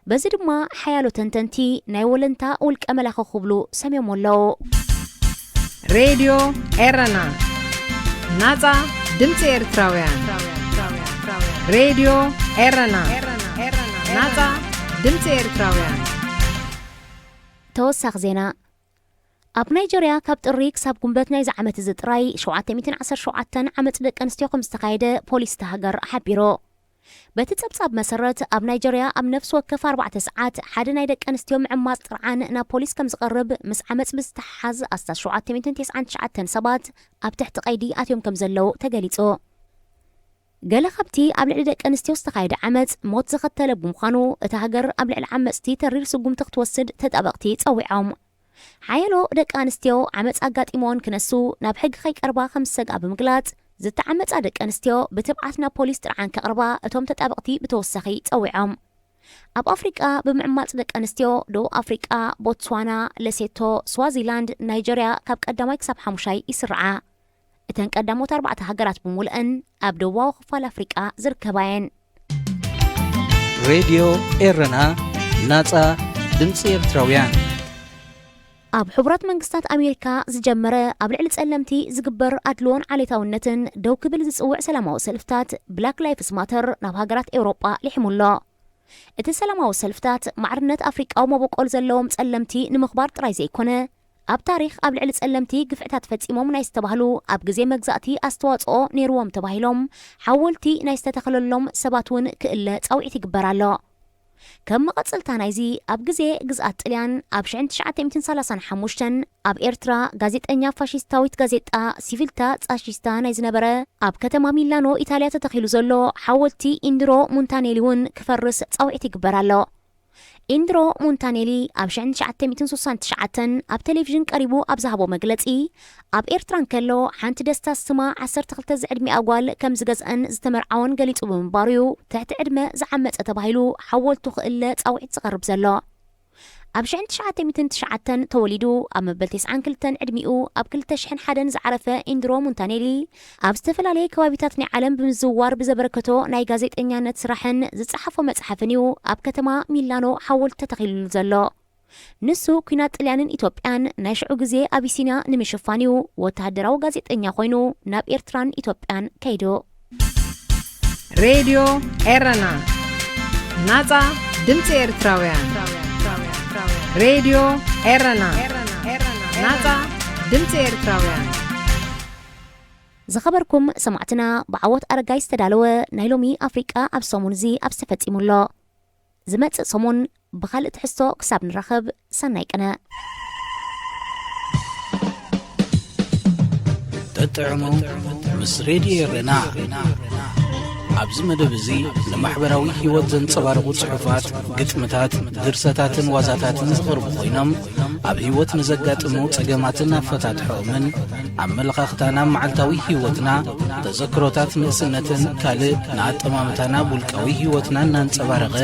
بزي دما حيالو تنتنتي ناي ولنتا ولك املاخ خبلو سميمولو راديو إيرنا نازا دمت إيرتراويان راديو إيرنا نازا دمت إيرتراويان توسخ زينا اب نيجيريا كاب طريق ساب قنبت ناي زعمت زطراي 717 عمت دق انستيو خمس تقايده بوليس تهجر حبيرو በትጸብጻብ መሰረት ኣብ ናይጀርያ ኣብ ነፍሲ ወከፍ 4 ሰዓት ሓደ ናይ ደቂ ኣንስትዮ ምዕማፅ ጥርዓን ናብ ፖሊስ ከም ዝቐርብ ምስ ዓመፅ ብዝተሓሓዝ 799 ሰባት ኣብ ትሕቲ ቀይዲ ኣትዮም ከም ዘለው ተገሊጹ። ገለ ካብቲ ኣብ ልዕሊ ደቂ ኣንስትዮ ዝተኻየደ ዓመፅ ሞት ዝኸተለ ብምዃኑ እታ ሃገር ኣብ ልዕሊ ዓመፅቲ ተሪር ስጉምቲ ክትወስድ ተጣበቕቲ ፀዊዖም። ሓየሎ ደቂ ኣንስትዮ ዓመፅ ኣጋጢሞን ክነሱ ናብ ሕጊ ከይቀርባ ከም ዝሰግኣ ብምግላጽ ዝተዓመፃ ደቂ ኣንስትዮ ብትብዓት ናብ ፖሊስ ጥርዓን ከቕርባ እቶም ተጣበቕቲ ብተወሳኺ ፀዊዖም። ኣብ ኣፍሪቃ ብምዕማፅ ደቂ ኣንስትዮ ደቡብ ኣፍሪቃ፣ ቦትስዋና፣ ለሴቶ፣ ስዋዚላንድ፣ ናይጀርያ ካብ ቀዳማይ ክሳብ 5 ይስርዓ። እተን ቀዳሞት 4 ሃገራት ብምሉአን ኣብ ደቡባዊ ክፋል ኣፍሪቃ ዝርከባ እየን። ሬድዮ ኤረና ናጻ ድምፂ ኤርትራውያን ኣብ ሕቡራት መንግስታት ኣሜሪካ ዝጀመረ ኣብ ልዕሊ ጸለምቲ ዝግበር ኣድልዎን ዓሌታውነትን ደው ክብል ዝጽውዕ ሰላማዊ ሰልፍታት ብላክ ላይፍስ ማተር ናብ ሃገራት ኤውሮጳ ሊሕሙሎ። እቲ ሰላማዊ ሰልፍታት ማዕርነት ኣፍሪቃዊ መበቆል ዘለዎም ጸለምቲ ንምኽባር ጥራይ ዘይኮነ ኣብ ታሪኽ ኣብ ልዕሊ ጸለምቲ ግፍዕታት ፈጺሞም ናይ ዝተባህሉ ኣብ ግዜ መግዛእቲ ኣስተዋጽኦ ነይርዎም ተባሂሎም ሓወልቲ ናይ ዝተተኸለሎም ሰባት እውን ክእለ ጻውዒት ይግበር ኣሎ። ከም መቐጽልታ ናይዚ ኣብ ግዜ ግዝኣት ጥልያን ኣብ 1935 ኣብ ኤርትራ ጋዜጠኛ ፋሺስታዊት ጋዜጣ ሲቪልታ ጻሺስታ ናይ ዝነበረ ኣብ ከተማ ሚላኖ ኢታልያ ተተኺሉ ዘሎ ሓወልቲ ኢንድሮ ሙንታኔሊ እውን ክፈርስ ጻውዒት ይግበር ኣሎ። ኢንድሮ ሙንታኔሊ ኣብ 1969 ኣብ ቴሌቪዥን ቀሪቡ ኣብ ዝሃቦ መግለጺ ኣብ ኤርትራን ከሎ ሓንቲ ደስታ ስማ 12 ዝዕድሚ ኣጓል ከም ዝገዝአን ዝተመርዓውን ገሊጹ ብምንባሩ ትሕቲ ዕድመ ዝዓመፀ ተባሂሉ ሓወልቱ ክእለ ጻውዒት ዝቐርብ ዘሎ። ኣብ 1909 ተወሊዱ ኣብ መበል 92 ዕድሚኡ ኣብ 2001 ዝዓረፈ ኢንድሮ ሙንታኔሊ ኣብ ዝተፈላለየ ከባቢታት ናይ ዓለም ብምዝውዋር ብዘበረከቶ ናይ ጋዜጠኛነት ስራሕን ዝጸሓፎ መጽሓፍን እዩ ኣብ ከተማ ሚላኖ ሓወልቲ ተተኺሉሉ ዘሎ። ንሱ ኩናት ጥልያንን ኢትዮጵያን ናይ ሽዑ ግዜ ኣቢሲና ንምሽፋን እዩ ወተሃደራዊ ጋዜጠኛ ኮይኑ ናብ ኤርትራን ኢትዮጵያን ከይዱ። ሬድዮ ኤረና ናጻ ድምፂ ኤርትራውያን ሬድዮ ኤረና ናጻ ድምፂ ኤርትራውያን ዝኸበርኩም ሰማዕትና ብዓወት ኣረጋይ ዝተዳለወ ናይ ሎሚ ኣፍሪቃ ኣብ ሰሙን እዚ ኣብ ዝተፈጺሙሎ ዝመጽእ ሰሙን ብኻልእ ትሕዝቶ ክሳብ ንረኸብ ሰናይ ቅነ ተጥዕሙ ምስ ሬድዮ ኤረና ኣብዚ መደብ እዚ ንማሕበራዊ ህይወት ዘንጸባርቑ ጽሑፋት፣ ግጥምታት፣ ድርሰታትን ዋዛታትን ዝቐርቡ ኮይኖም ኣብ ህይወት ንዘጋጥሙ ጸገማትን ኣፈታትሖምን ኣመለኻኽታና መዓልታዊ ህይወትና ተዘክሮታት ንእስነትን ካልእ ንኣጠማምታና ውልቃዊ ህይወትና እናንጸባረቐ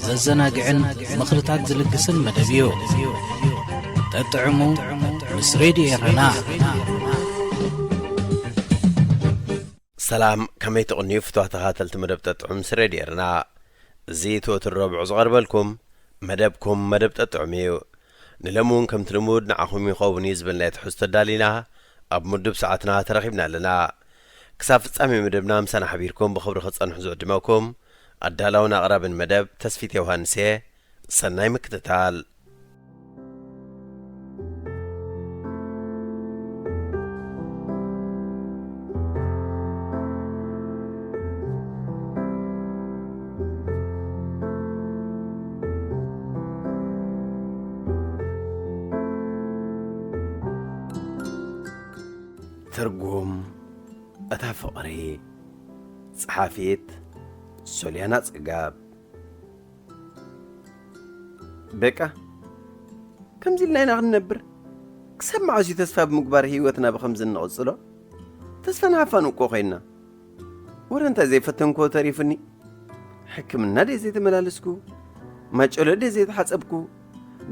ዘዘናግዕን ምኽርታት ዝልግስን መደብ እዩ። ተጥዕሙ ምስ ሬድዮ ኤረና ሰላም ከመይ ትቕንዩ ፍትዋት ተኸታተልቲ መደብ ጠጥዑም ምስ ሬድዮ ኤረና እዚ ትወት ረብዑ ዝቐርበልኩም መደብኩም መደብ ጠጥዑም እዩ። ንለሙን ከምቲ ልሙድ ንዓኹም ይኸውን እዩ ዝብል ናይ ትሕዝቶ ኣዳሊና ኣብ ምድብ ሰዓትና ተረኺብና ኣለና። ክሳብ ፍጻሜ መደብና ምሳና ሓቢርኩም ብኽብሪ ክጸንሑ ዝዕድመኩም ኣዳላውን ኣቕራብን መደብ ተስፊት ዮሃንስ እየ። ሰናይ ምክትታል። ትርጉም እታ ፍቕሪ ጸሓፊት ሶልያና ጽጋብ በቃ ከምዚ ኢልና ኢና ክንነብር ክሳብ መዓዝ ተስፋ ብምግባር ህይወትና ብኸምዚ እንቕጽሎ ተስፋ ንሃፋን እኮ ኾይንና ወረ እንታይ ዘይፈተንኮ ተሪፍኒ ሕክምና ደይ ዘይተመላለስኩ ማጨሎ ደይ ዘይተሓጸብኩ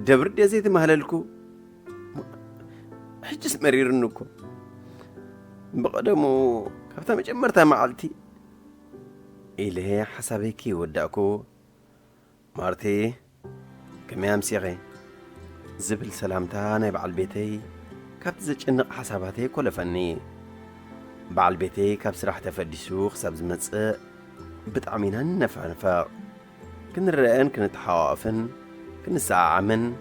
ደብሪ ደይ ዘይተማህለልኩ ሕጅስ መሪርኒ እኮ بقدمو كابتا مجمرتا معلتي إليه حسابيكي ودأكو مارتي كميام سيغي زبل سلامتا ناي بعل بيتي كابت زج انق حساباتي كل فني بعل بيتي كاب سراح تفديسو خساب زمتص بتعمينا نفع كن الرئان كنت حوافن كن الساعمن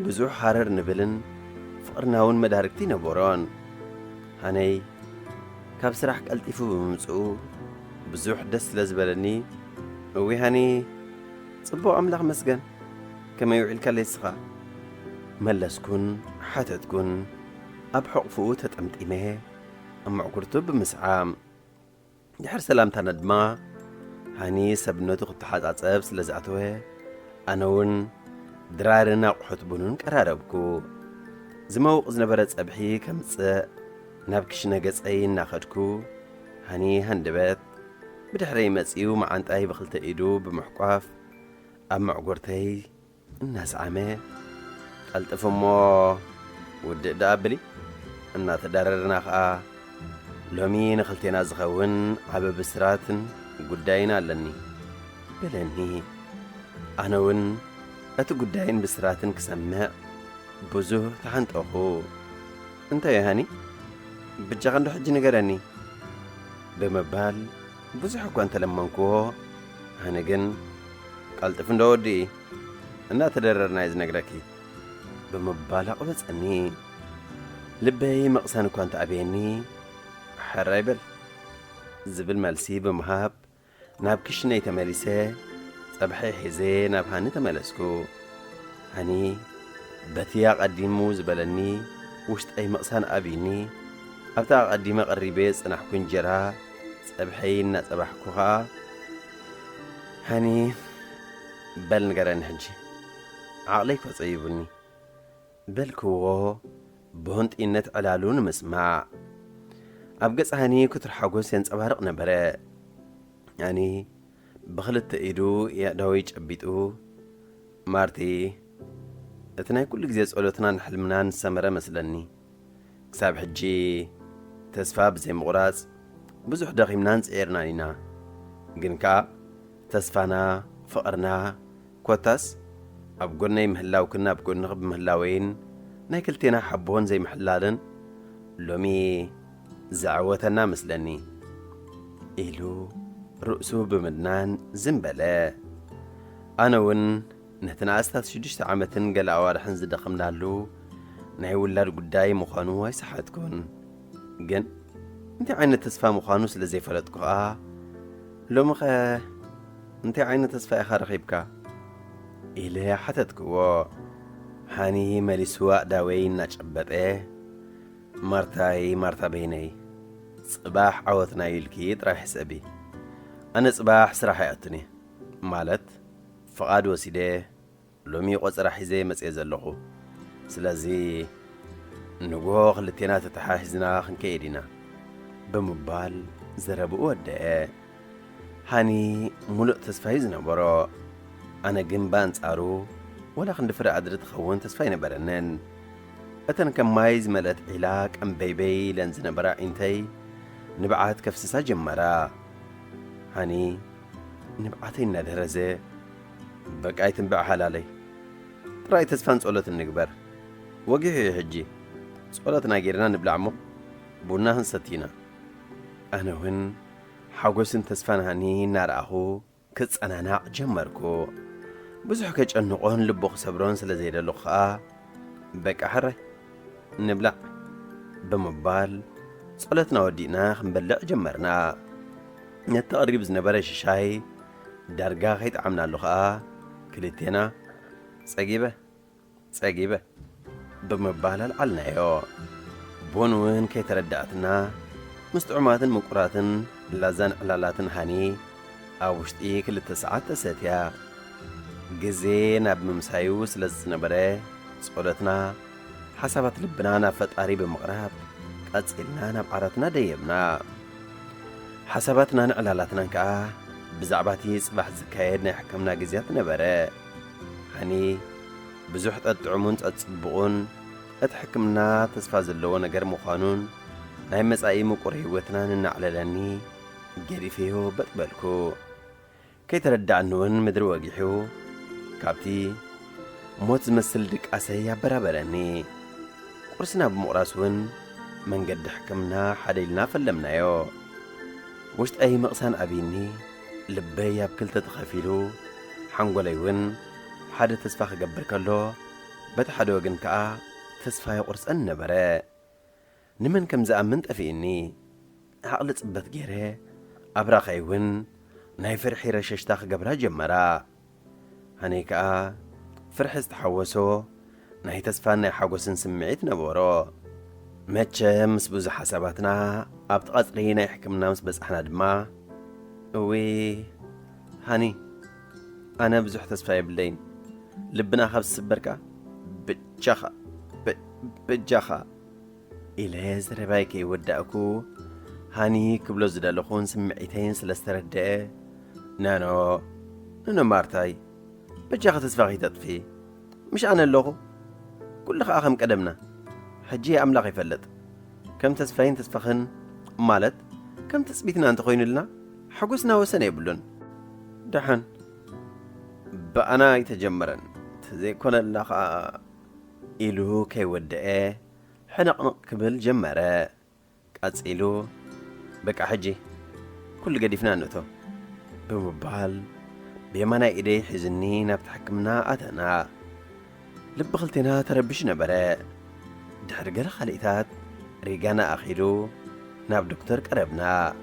بزوح حرر نبلن فقرناون مداركتي نبوران هاني كاب سراح قلطيفو بمصو بزوح دس لزبلني ويهاني صبو أملاغ مسجن كما يوعيلك ليسخا ملسكن حاتتكن أبحق فوتت أمت إيمه أم عقرتو بمسعام يحر سلامتا ندما هاني سبنوتو قطحات عصب سلزعتوه أناون درارنا قحط بنون كراربكو زموق زنبرت أبحي كمتص نابكش نقص أي ناخدكو هاني هندبت بدحري مسيو مع أنت أي بخلت إيدو بمحقاف أم عقرتي الناس عامه قلت فمو ود دابلي أن تدررنا خا لومين خلتينا زخون عبا بسراتن قداينا لني بلني أنا ون أتو قداين بسراتن كسمع بوزو تحنت أخو أنت يا هاني بتجاغن حجي نقراني بمبال بوزو حكو أنت لما نكوه هانيجن قلت فندودي أنا تدررنا إذ نقراكي بمبالغ بس أني لبي مقصان كنت أبيني حرايبل زبل مالسي بمهاب ناب كشني تماليسه صبحي حزي ناب هاني تمالسكو هاني بتيا قديمو زبلني وشت أي مقصان أبيني أبتا قديمة قريبيس أنا حكون جرا صبحي الناس صباحكوها هاني بل نقران حجي عقليك وصيبني بلكو بهنت إنت علالون مسمع أبقى هاني كتر حاجوس ينصبارق نبرة يعني بخلت إيدو يا دويج أبيتو مارتي اتناي كل جزء قولتنا نحلمنا نسمرة مثلني كساب حجي تسفاب زي مغراز بزح داخمنا نسعيرنا لنا جنكا تسفانا فقرنا كوتاس أبقولنا يمهلاو كنا أبقولنا غب مهلاوين ناكلتنا حبون زي محلالن لومي زعوتنا مثلني إلو رؤسو بمدنان زنبلا أنا ون نهتنا أستاذ شدشت عامتن قال أوارحن زد خمنالو ناي ولاد قداي مخانو هاي صحتكن جن انت عين تسفى مخانو سلزي فلتكو لو مخا انت عين تسفى اخا رخيبكا إلي حتتكو حاني مالي سواء داوين ناجبت مارتا بيني صباح عوتنا يلكي راح حسابي أنا صباح صراحة أتني مالت فقاد وسيده لومي قصر حزي مسئ زلخو سلازي نغو خلتينا تتحاحزنا خنكيدنا بمبال زربو وده هاني ملؤ تسفاي زنبرو أنا جنبان صارو ولا خندفر عدرت خون تسفاي نبرنن أتن كمايز ملت علاق أم بيبي لنزنا برا انتي نبعات كفسسا جمرا هاني نبعاتي ندرزه بقاي تنبع حلالي رأي تسفان صولة النقبر وقيه حجي صولة ناقيرنا نبلعمو بوناهن ستينا أنا هن حاقوسن تسفان هاني نارعهو كتس أنا ناع جمركو بزحو كج أنقوهن لبوخ سبرون سلزيد اللقاء بقى حري نبلع بمبال صولتنا ودينا خنبلع جمرنا نتقريب زنبرش شاي درجة خيط عمنا اللقاء كليتنا صقيبة بمبالل علنا يو بونوين كي تردعتنا مستعمات مقرات لازان علالات هاني أوشتي كل 9 تساتيا جزينا بمسايوس لزنبره صولتنا حسبت لبنا نفت قريب مقرب قصلنا نبعرتنا ديبنا حسبتنا علالاتنا كا بزعباتي صباح زكايدنا حكمنا جزيات نبره هاني بزوح تطعمون تصبقون اتحكمنا تسفاز اللو نجر مخانون ناي مساي مقر هيوتنا نعللني جري فيه بتبلكو كي تردع نون مدر وجحو كابتي موت مسل دك اسيا برابرني قرسنا بمقراسون من قد حكمنا حديلنا فلمنا يو وشت اي مقسان ابيني لبيا بكل تتخفيلو حنقوليون حدا تسفى خجبر كله بتحدو جن كا تسفى يقرص النبرة نمن كم زأمنت أفيني عقلت بثجره أبرخيون ناي فرحي رششتا خقبرا جمرا هنيكا فرح استحوسو ناي تسفان ناي حاقوسن سمعيت نبورو ماتشا مسبوز حساباتنا أبتقصري ناي حكمنا مسبس احنا دما وي هاني أنا بزح تسفاي باللين لبنا خبز سبركا بجاخا إلى زربايكي يودأكو هاني كبلو زدالخون سمعيتين سلستردئ نانو مارتاي بجاخا تسفاقي تطفي مش أنا اللغو كل أخم قدمنا حجي أملاق يفلت كم تسفاين تسفخن مالت كم تسبيتنا أنت خوين لنا حقوسنا وسنة يبلون دحن بأنا يتجمرن تزي كون اللقاء إلو كي ودئه حنق كبل جمرة قاصيلو بقى حجي كل قديفنا نتو بمبال بيمانا إيدي حزني نبتحكمنا أتنا لب خلتنا تربش نبرا دحر قل خليتات ريقانا أخيلو ناب دكتور قربنا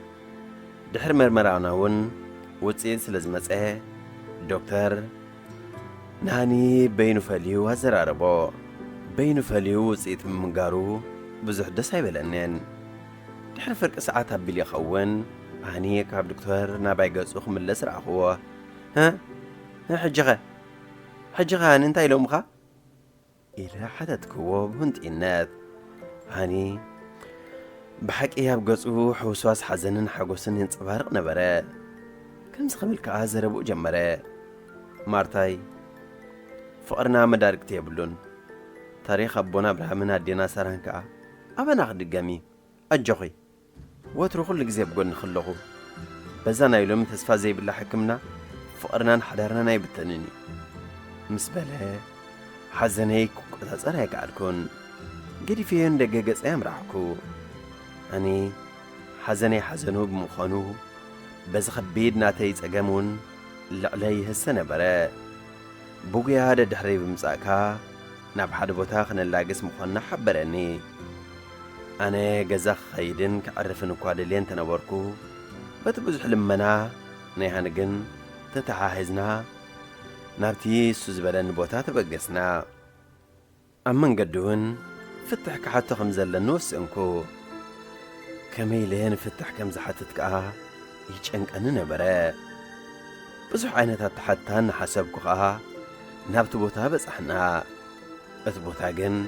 دحر مرمرانا ون وتصيد سلزمت دكتور ناني بينو فاليو هزراربو بينو فاليو وصيت من قارو بزح دس هايبلنين دحر فرق ساعات هبيل يخون هاني كاب دكتور ناباي قصوخ من الاسرع هو ها حجغة هان انتاي لومخا إلا حدد كواب هنت إنات هاني بحق إيها بقصوه حوسواس حزنن حقوسن ينصبارق نبرا كم سخمل كآزر أبو جمرا مارتاي فقرنا مدارك تيبلون تاريخ أبونا إبراهيم هدينا سرانكا أبنا أخد الجمي أجوخي واترو كل جزيب قول نخلقو بزانا يلوم تسفى زي بالله حكمنا فقرنا نحضرنا ناي بالتنيني مسبلة حزنيك وكتازر هيك عالكون قدي فين دقاقز ايام راحكو أني حزني حزنو بمخانو بز خبيد ناتيز أقامون لعليه السنة براء بوغي هذا دحري بمساكا ناب حد بوتاخن اللاقس مخانا حبرني أنا جزاخ خيدن كعرفن كوادلين تنوركو بتبزح لمنا نيهانجن تتعاهزنا نابتي سوزبلن بوتا تبقسنا أمن قدون فتح كحتى خمزل النوس انكو كميلين فتح كم زحتتك يجنك أننا براء بزح عينتها حتى حسبكو نابتو بوتا بس احنا اتبوتا جن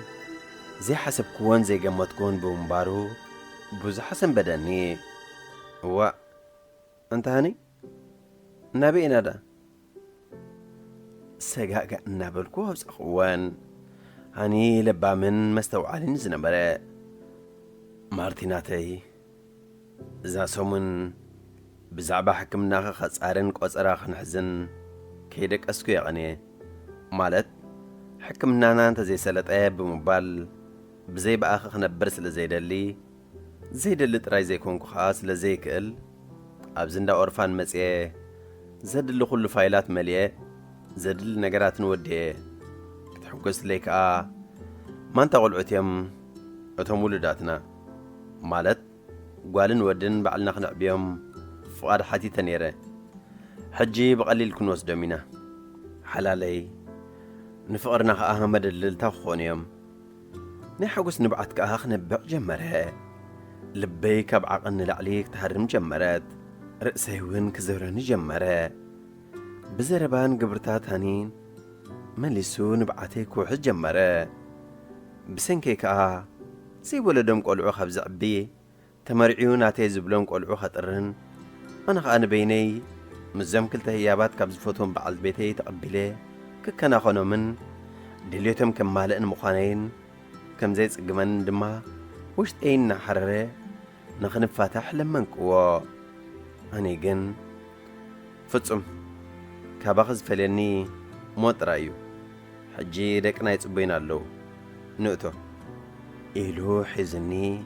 زي حسب كون زي جمتكون بمبارو بوز حسن بدني هو انت هاني نبي ندا سجاء نابلكو بس اخوان هاني لبا من مستوعالين زنبرا مارتيناتي زا سومن بزعبا حكمنا خصارن قصرا خنحزن كيدك اسكو يعني مالت حكمنا انت زي سلطه بموبايل بزي باخ خنبر سلا زيدلي زيدل طراي زي كونكو خاص لزي كل ابزندا اورفان مصي زدل كل فايلات مليه زدل نغرات نودي كتحقس ليك ما انت قلعتيم اتهم ولداتنا مالت قالن ودن بعلنا خنع بيهم فقاد حتي تنيره حجي بقليل كنوس دمينا حلالي نفقرنا خاها مدلل تاخونيم نحقس نبعتك اخ نبع جمرها لبيك بعقن لعليك تحرم جمرات رأسي وين كزورن جمرها بزربان قبرتات هنين مليسو نبعتك وحج جمرها بسنكيك سي ولدهم قلعو خبز عبي تمرعيون عتي زبلون قلعو خطرن انا بيني مزام كلتا هيابات كابز فوتون بعض بيتي تقبلي كنا خونو من دليتهم كم مالئن مخانين كم زيت قمن دما وشت اين نحرره نخنب فاتح لمن كوا هني جن فتصم كابخز فليني موت رايو حجي دقنا يصبين اللو نقطو إلو حزني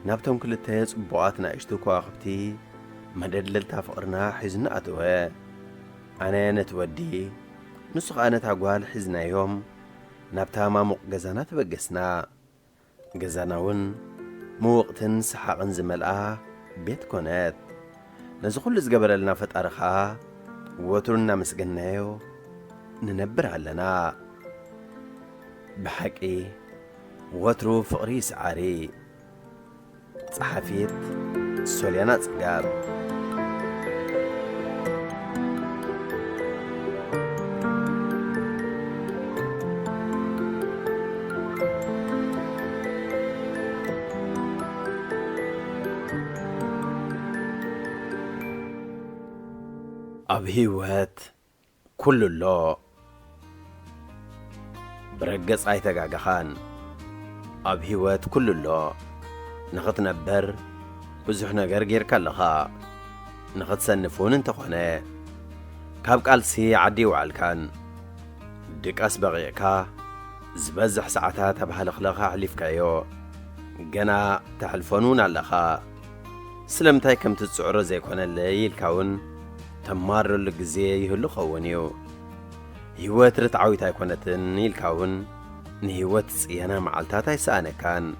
نابتهم كل التاس بوعاتنا اشتو كواخبتي مدلل تافقرنا حزن أتوه أنا نتودي نسخ أنا تاقوال حزنا يوم نابتا ما مقجزانا تبقسنا جزاناون موقتن سحاقن زملقا بيت كونات نزي كل زغبرلنا فطارخا وترنا مسجنايو ننبر علنا بحقي وترو فقري سعاري صحفيت سوليانا صقاب أبهيوات كل الله برقص أيتقاقخان أبهيوات كل الله نخط نبر بزحنا غير كاللخا نخط سنفون انتخونا كاب قالسي عدي وعالكان ديك أسبغيكا زبزح ساعتها بهالخلقها حليفكايو جنا تحلفونون علىخا سلمتاي كم تتسعر زي كون اللي الكون تمار الجزية يهلو خوانيو هيوات رتعويتاي كونتن الكون نهيوات سيانا معالتاتاي سانا كان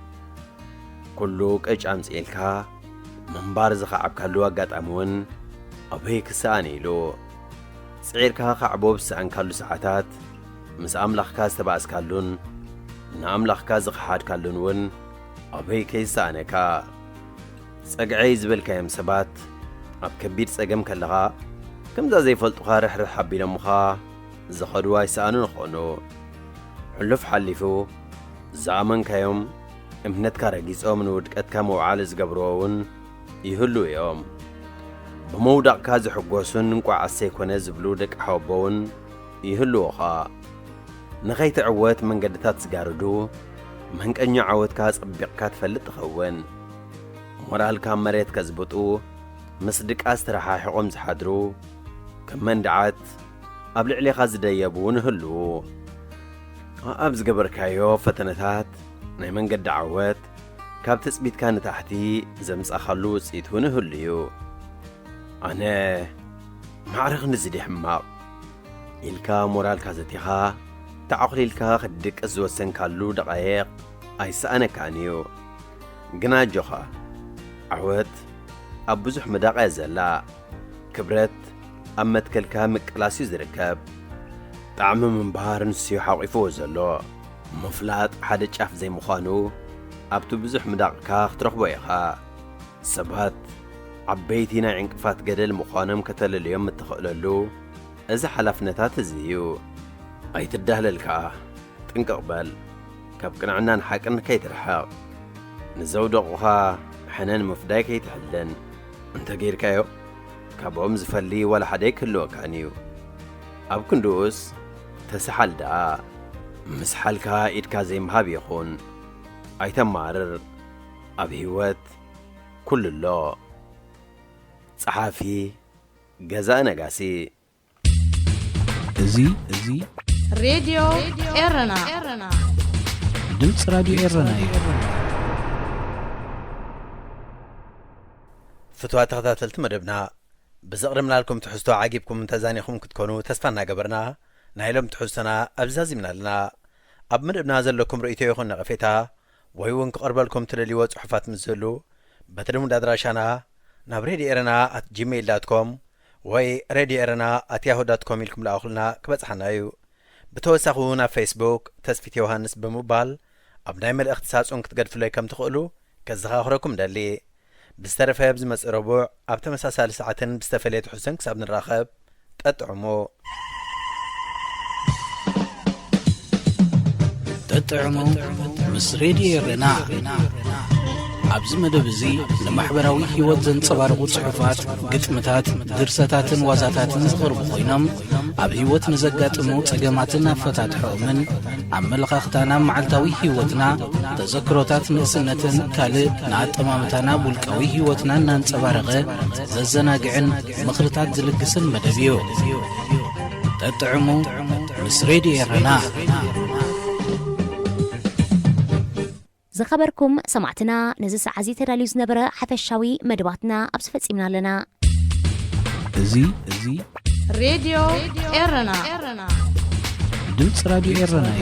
كلوك اج امس إلكا منبار زخعب كالو اقات امون ابهيك سانيلو سعيركا خعبو بسان كالو ساعتات مس املاخكا استباس كالون ناملاخكا زخحاد كالون ون ابهيك سانكا سقعي زبلكا يمسبات اب كبير سقم كاللغا كمزا زي فلطوخا رح حبينا مخا زخدواي سانو نخونو حلف حلفو زامن كيوم امنتك رقيسو من ودكتك موعال زقبروون يهلو يوم بموضع كاز حقوسون ننقع عسيكونا زبلودك حوبون يهلو خا نغيت عوات من قدتات سقاردو منك انيو عوات كاز ابقات فلت خوان مرال كام مريت كزبطو مصدق استراحة حقوم زحادرو كمان دعات قبل علي خاز دايبون هلو أبز قبر كايو فتنتات نايمن قد دعوات كاب تثبيت كانت تحتي زمس أخلو سيتون هليو أنا معرخ نزدي حماق إلكا مورال كازتيخا تعقلي إلكا خدك أزوسن كالو دقايق أيسا أنا كانيو قنا جوخا عوات أبوزح مداق أزلا كبرت أما تكلكا مكلاسي زركب طعم من بهار نسيو حاقفو زلو مفلات حدا شاف زي مخانو أبتو بزح مداقكا اخترخبو يخا سبات عبيتينا عنكفات قدل مخانم كتل اليوم متخقللو إذا حلفنتات زيو أي تدهللكا تنقبل كاب قنعنا نحاكن كي ترحاق نزودقوها حنان مفداي كي تحلن انت غير كايو كابوم زفلي ولا حدا كلو كانيو أب كندوس تسحل دا مسحلكا إدكا زي مهاب يخون أيتم معرر أبهيوات كل الله صحافي جزاء نقاسي زي راديو إيرنا دمت راديو إيرنا فتوات تغتاتلت مدبنا بزقرمنا لكم تحسوا عاقبكم تزانيكم كتكونوا تسفانا قبرنا نايلم تحسنا أبزازي من لنا أب مدبنا زلكم رأيتو يخون نغفيتا ويوان كقربالكم تلالي وصحفات مزلو بترمو دادراشانا نابريدي إيرنا @gmail.com وي راديو إيرنا @yahoo.com لكم لأخلنا كبتحنايو بتوسخونا فيسبوك تسفيت يوهانس بموبال أب نايم الاختصاص انك تقد فلايكم تقولوا كزغاخركم دالي بسترف هبز مسربوع أبت مساسال ساعتين بستفليت حسن كساب نراخب تطعمو مس راديو إيرنا عبز مدبزي لمحبراوي هيوت زنصبارقو صحفات قطمتات درستاتن وازاتاتن زغربو خوينم اب هيوت نزقاطمو صقماتنا فتاتحومن عملخختانا معلتاوي هيوتنا تذكروتات نسنتن كالي ناطمامتنا بولقاوي هيوتنا نانصبارقه ززناقعن مخرتات زلقسن مدبيو تطعمو مس راديو إيرنا زخبركم سمعتنا نزس عزيز راليوز نبرة حفشاوي مدباتنا أبسفتسيمنا لنا زي راديو إيرنا دمت راديو إيرنا